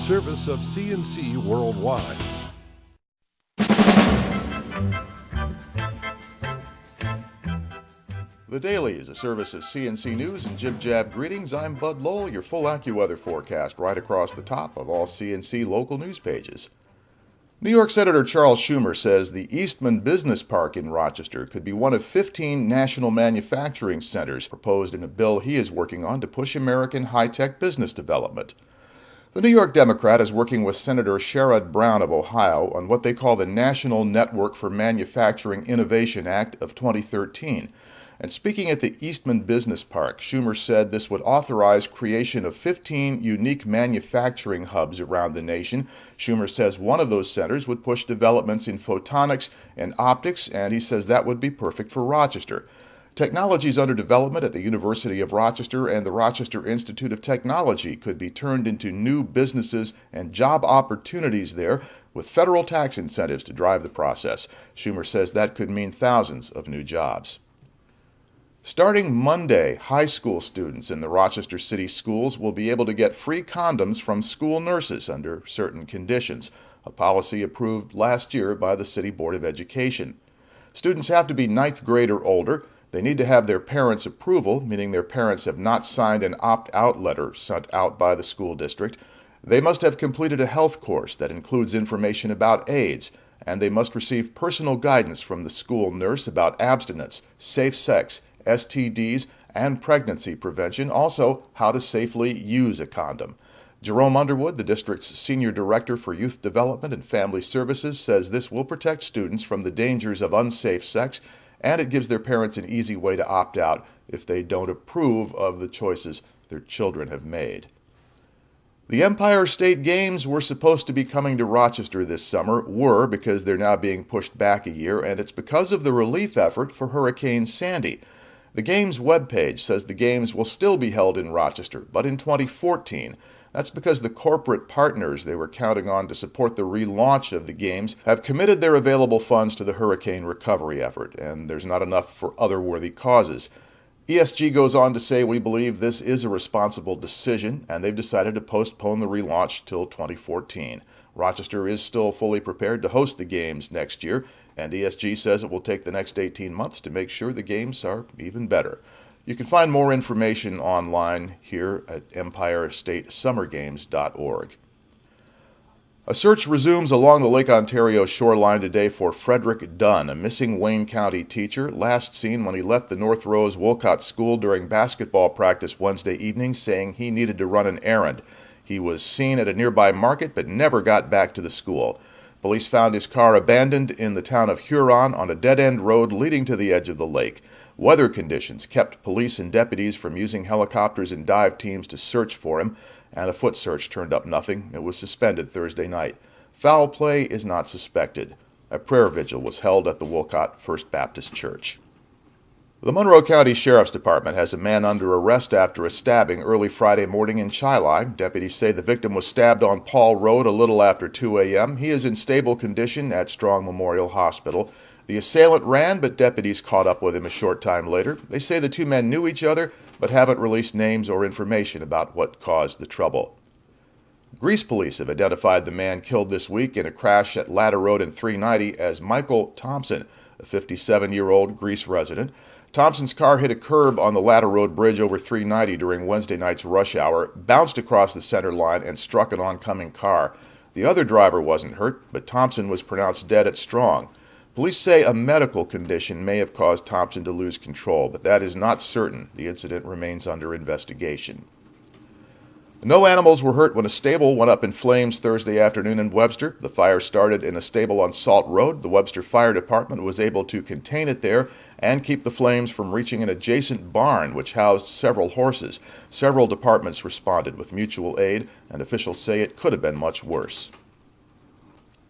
service of CNC Worldwide. The Daily is a service of CNC News and Jib Jab Greetings. I'm Bud Lowell, your full AccuWeather forecast right across the top of all CNC local news pages. New York Senator Charles Schumer says the Eastman Business Park in Rochester could be one of 15 national manufacturing centers proposed in a bill he is working on to push American high-tech business development. The New York Democrat is working with Senator Sherrod Brown of Ohio on what they call the National Network for Manufacturing Innovation Act of 2013. And speaking at the Eastman Business Park, Schumer said this would authorize creation of 15 unique manufacturing hubs around the nation. Schumer says one of those centers would push developments in photonics and optics, and he says that would be perfect for Rochester. Technologies under development at the University of Rochester and the Rochester Institute of Technology could be turned into new businesses and job opportunities there, with federal tax incentives to drive the process. Schumer says that could mean thousands of new jobs. Starting Monday, high school students in the Rochester City Schools will be able to get free condoms from school nurses under certain conditions, a policy approved last year by the City Board of Education. Students have to be 9th grade or older. They need to have their parents' approval, meaning their parents have not signed an opt-out letter sent out by the school district. They must have completed a health course that includes information about AIDS, and they must receive personal guidance from the school nurse about abstinence, safe sex, STDs, and pregnancy prevention, also how to safely use a condom. Jerome Underwood, the district's Senior Director for Youth Development and Family Services, says this will protect students from the dangers of unsafe sex, and it gives their parents an easy way to opt out if they don't approve of the choices their children have made. The Empire State Games were supposed to be coming to Rochester this summer, because they're now being pushed back a year, and it's because of the relief effort for Hurricane Sandy. The Games webpage says the Games will still be held in Rochester, but in 2014. That's because the corporate partners they were counting on to support the relaunch of the Games have committed their available funds to the hurricane recovery effort, and there's not enough for other worthy causes. ESG goes on to say, "We believe this is a responsible decision, and they've decided to postpone the relaunch till 2014. Rochester is still fully prepared to host the Games next year, and ESG says it will take the next 18 months to make sure the Games are even better." You can find more information online here at EmpireStateSummerGames.org. A search resumes along the Lake Ontario shoreline today for Frederick Dunn, a missing Wayne County teacher, last seen when he left the North Rose Wolcott School during basketball practice Wednesday evening, saying he needed to run an errand. He was seen at a nearby market but never got back to the school. Police found his car abandoned in the town of Huron on a dead-end road leading to the edge of the lake. Weather conditions kept police and deputies from using helicopters and dive teams to search for him, and a foot search turned up nothing. It was suspended Thursday night. Foul play is not suspected. A prayer vigil was held at the Wolcott First Baptist Church. The Monroe County Sheriff's Department has a man under arrest after a stabbing early Friday morning in Chili. Deputies say the victim was stabbed on Paul Road a little after 2 a.m. He is in stable condition at Strong Memorial Hospital. The assailant ran, but deputies caught up with him a short time later. They say the two men knew each other, but haven't released names or information about what caused the trouble. Greece police have identified the man killed this week in a crash at Ladder Road and 390 as Michael Thompson, a 57-year-old Greece resident. Thompson's car hit a curb on the Ladder Road Bridge over 390 during Wednesday night's rush hour, bounced across the center line, and struck an oncoming car. The other driver wasn't hurt, but Thompson was pronounced dead at Strong. Police say a medical condition may have caused Thompson to lose control, but that is not certain. The incident remains under investigation. No animals were hurt when a stable went up in flames Thursday afternoon in Webster. The fire started in a stable on Salt Road. The Webster Fire Department was able to contain it there and keep the flames from reaching an adjacent barn, which housed several horses. Several departments responded with mutual aid, and officials say it could have been much worse.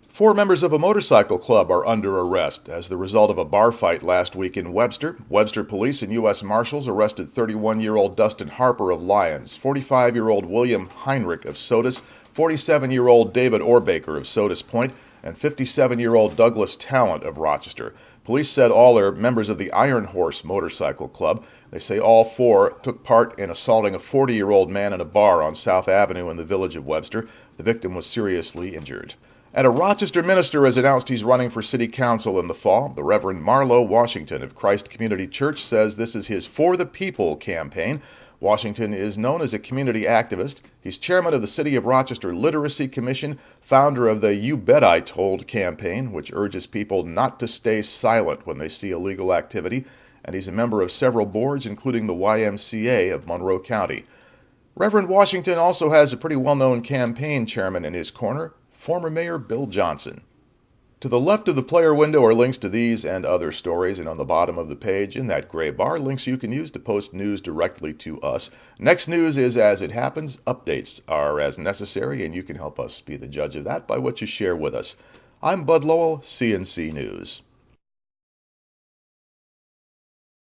4 members of a motorcycle club are under arrest as the result of a bar fight last week in Webster. Webster police and U.S. Marshals arrested 31-year-old Dustin Harper of Lyons, 45-year-old William Heinrich of Sodus, 47-year-old David Orbaker of Sodus Point, and 57-year-old Douglas Talent of Rochester. Police said all are members of the Iron Horse Motorcycle Club. They say all four took part in assaulting a 40-year-old man in a bar on South Avenue in the village of Webster. The victim was seriously injured. And a Rochester minister has announced he's running for city council in the fall. The Reverend Marlowe Washington of Christ Community Church says this is his For the People campaign. Washington is known as a community activist. He's chairman of the City of Rochester Literacy Commission, founder of the You Bet I Told campaign, which urges people not to stay silent when they see illegal activity, and he's a member of several boards, including the YMCA of Monroe County. Reverend Washington also has a pretty well-known campaign chairman in his corner, former Mayor Bill Johnson. To the left of the player window are links to these and other stories, and on the bottom of the page in that gray bar, links you can use to post news directly to us. Next news is as it happens. Updates are as necessary, and you can help us be the judge of that by what you share with us. I'm Bud Lowell, CNC News.